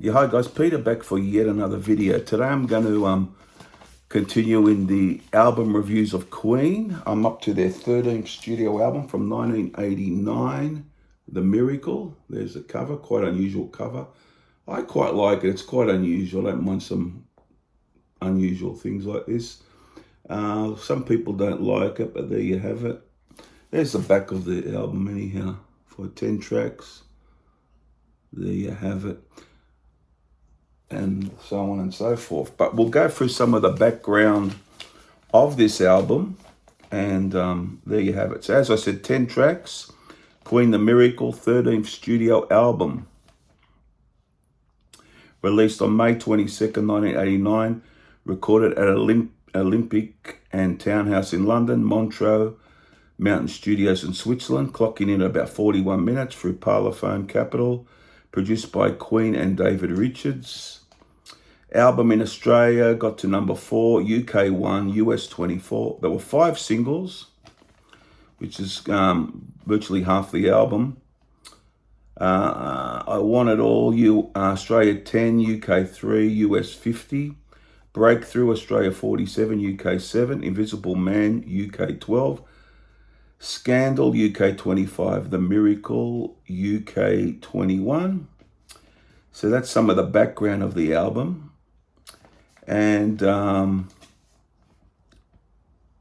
Yeah, hi guys, Peter back for yet another video. Today I'm going to continue in the album reviews of Queen. I'm up to their 13th studio album from 1989, The Miracle. There's the cover, quite unusual cover. I quite like it, it's quite unusual. I don't mind some unusual things like this. Some people don't like it, but there you have it. There's the back of the album anyhow, for 10 tracks. There you have it. And so on and so forth. But we'll go through some of the background of this album, and there you have it. So as I said, 10 tracks, Queen The Miracle, 13th studio album. Released on May 22nd, 1989, recorded at Olympic and Townhouse in London, Montreux Mountain Studios in Switzerland, clocking in about 41 minutes through Parlophone Capital, produced by Queen and David Richards. Album in Australia got to number 4, UK 1, US 24. There were 5 singles, which is virtually half the album. I Want It All, Australia 10, UK 3, US 50. Breakthrough, Australia 47, UK 7. Invisible Man, UK 12. Scandal, UK 25. The Miracle, UK 21. So that's some of the background of the album. And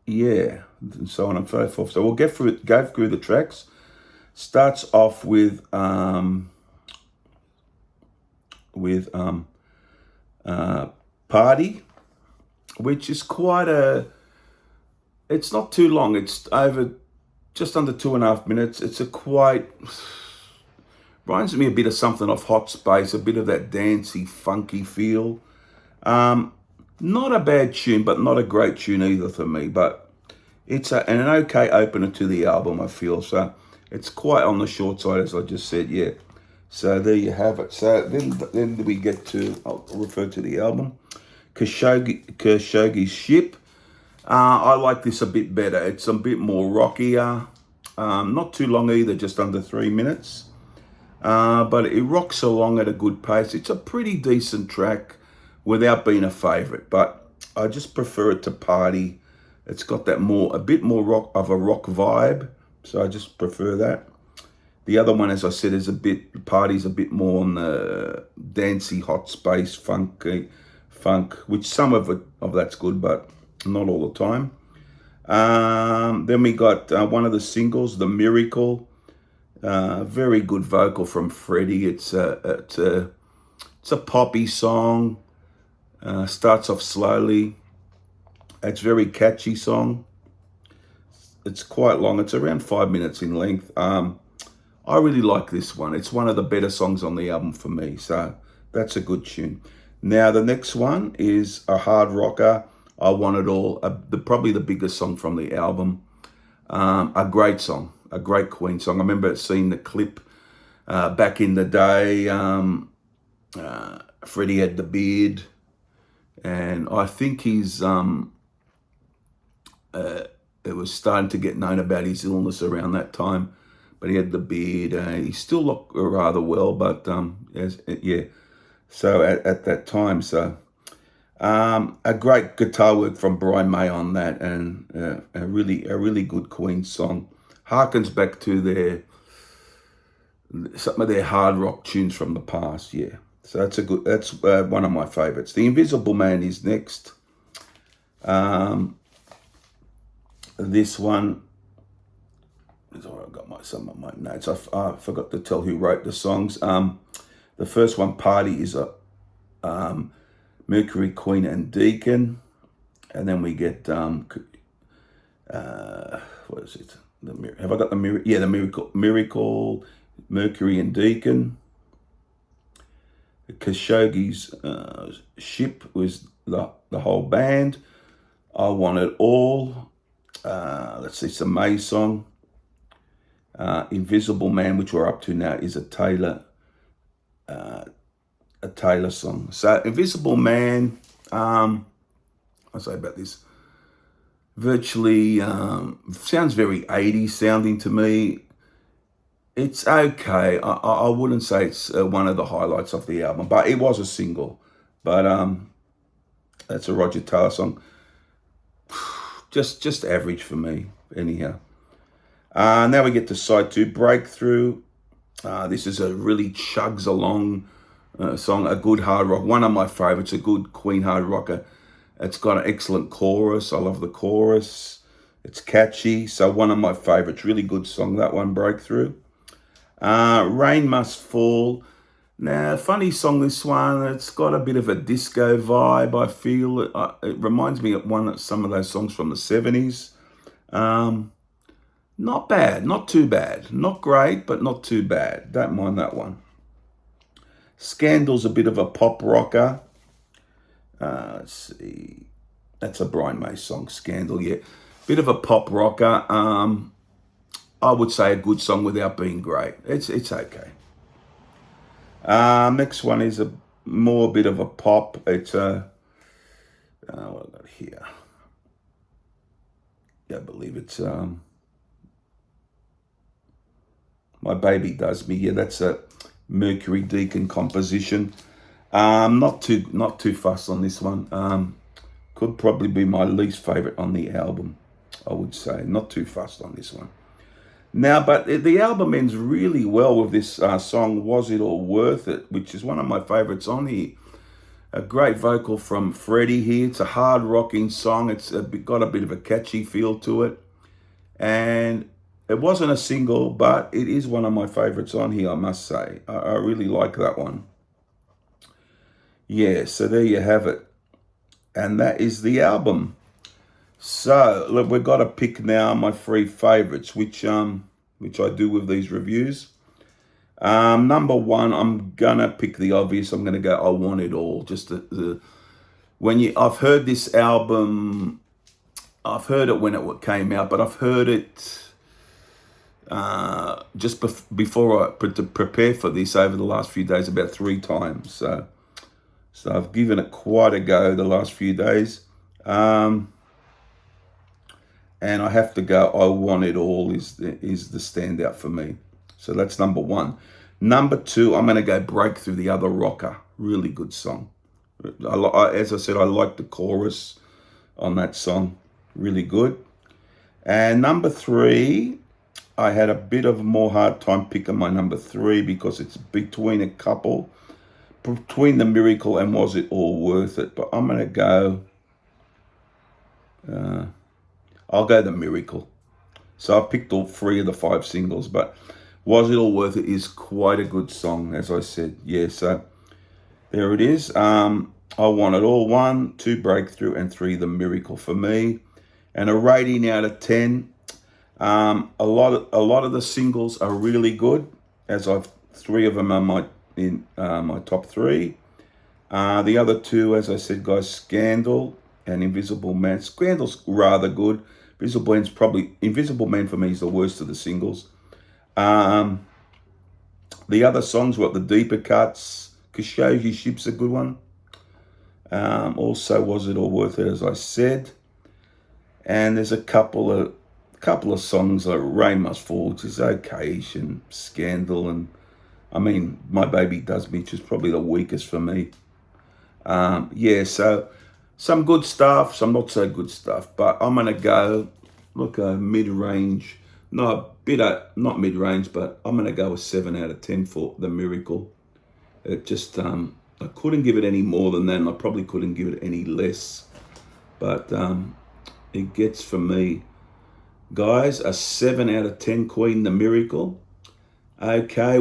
yeah, and so on and so forth. So we'll go through the tracks. Starts off with Party, which is it's not too long. It's over just under 2.5 minutes. It's reminds me a bit of something off Hot Space, a bit of that dancey, funky feel. Not a bad tune, but not a great tune either for me. But it's an okay opener to the album, I feel. So it's quite on the short side, as I just said, yeah. So there you have it. So then we get to, I'll refer to the album, Khashoggi's Ship. I like this a bit better. It's a bit more rockier. Not too long either, just under 3 minutes. But it rocks along at a good pace. It's a pretty decent track without being a favorite, but I just prefer it to Party. It's got that a bit more rock of a rock vibe, so I just prefer that. The other one, as I said, Party's a bit more on the dancey, Hot Space, funk, which some of that's good, but not all the time. Then we got one of the singles, The Miracle. Very good vocal from Freddie. It's a poppy song. Starts off slowly. It's a very catchy song. It's quite long. It's around 5 minutes in length. I really like this one. It's one of the better songs on the album for me. So that's a good tune. Now the next one is a hard rocker. I Want It All. Probably the biggest song from the album. A great song. A great Queen song. I remember seeing the clip back in the day. Freddie had the beard. And I think it was starting to get known about his illness around that time, but he had the beard. He still looked rather well, but yeah. So at that time, so a great guitar work from Brian May on that, and a really good Queen song. Harkens back to some of their hard rock tunes from the past, yeah. So that's one of my favorites. The Invisible Man is next. This one, I've got some of my notes. I forgot to tell who wrote the songs. The first one, Party, is Mercury, Queen, and Deacon. And then we get, what is it? Have I got the Miracle? Yeah, the Miracle, Mercury, and Deacon. Khashoggi's Ship was the whole band. I Want It All. Let's see, some May song. Invisible Man, which we're up to now, is a Taylor song. So Invisible Man, I say about this, virtually sounds very 80s sounding to me. It's okay. I wouldn't say it's one of the highlights of the album, but it was a single. But that's a Roger Taylor song. Just average for me, anyhow. Now we get to side two, Breakthrough. This is a really chugs along song, a good hard rock. One of my favorites, a good Queen hard rocker. It's got an excellent chorus. I love the chorus. It's catchy. So one of my favorites, really good song, that one, Breakthrough. Rain Must Fall. Now, funny song, this one. It's got a bit of a disco vibe, I feel. It reminds me of some of those songs from the 70s. Not bad, not too bad. Not great, but not too bad. Don't mind that one. Scandal's a bit of a pop rocker. Let's see. That's a Brian May song, Scandal, yeah. Bit of a pop rocker. I would say a good song without being great. It's okay. Next one is a bit of a pop. It's a what have I got here? Yeah, I believe it's My Baby Does Me. Yeah, that's a Mercury Deacon composition. Not too fussed on this one. Could probably be my least favorite on the album, I would say. Not too fussed on this one. Now, but the album ends really well with this song, Was It All Worth It, which is one of my favorites on here. A great vocal from Freddie here. It's a hard rocking song. It's got a bit of a catchy feel to it. And it wasn't a single, but it is one of my favorites on here, I must say. I really like that one. Yeah, so there you have it. And that is the album. So look, we've got to pick now my three favorites, which I do with these reviews. Number one, I'm gonna pick the obvious. I'm gonna go I Want It All. Just I've heard this album. I've heard it when it came out, but I've heard it just before to prepare for this over the last few days about 3 times. So I've given it quite a go the last few days. And I have to go, I Want It All is the standout for me. So that's number one. Number two, I'm going to go Breakthrough, the other rocker. Really good song. As I said, I like the chorus on that song. Really good. And number three, I had a bit of a more hard time picking my number three because it's between a couple. Between The Miracle and Was It All Worth It? But I'm going to go... I'll go The Miracle. So I picked all 3 of the 5 singles, but Was It All Worth It is quite a good song, as I said. Yeah, so there it is. I Want It All, 1, 2 Breakthrough, and 3 The Miracle for me. And a rating out of 10. A lot of the singles are really good, as 3 of them are my top 3. The other 2, as I said, guys, Scandal and Invisible Man. Scandal's rather good. Invisible Man for me is the worst of the singles. The other songs, the deeper cuts. Khashoggi Ship's a good one. Also, Was It All Worth It, as I said. And there's a couple of songs like Rain Must Fall, which is okay-ish, and Scandal, and I mean, My Baby Does Me, which is probably the weakest for me. Yeah, so some good stuff, some not so good stuff, but I'm gonna go a mid-range, not mid-range, but I'm gonna go a 7 out of 10 for The Miracle. It just I couldn't give it any more than that, and I probably couldn't give it any less, but it gets for me, guys, a 7 out of 10 Queen, The Miracle. Okay,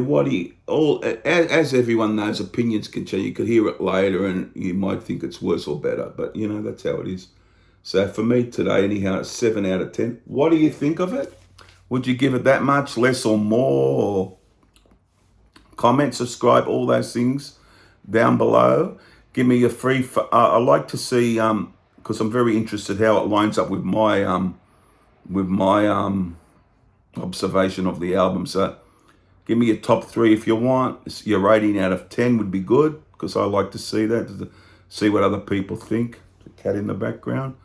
as everyone knows, opinions can change. You could hear it later and you might think it's worse or better, but that's how it is. So for me today, anyhow, it's 7 out of 10. What do you think of it? Would you give it that much, less or more? Or comment, subscribe, all those things down below. Give me a free, I like to see, because I'm very interested how it lines up with my observation of the album. So give me your top 3 if you want. Your rating out of 10 would be good, because I like to see that, to see what other people think. The cat in the background.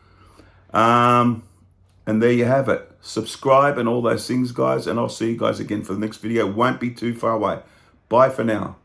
And there you have it. Subscribe and all those things, guys. And I'll see you guys again for the next video. Won't be too far away. Bye for now.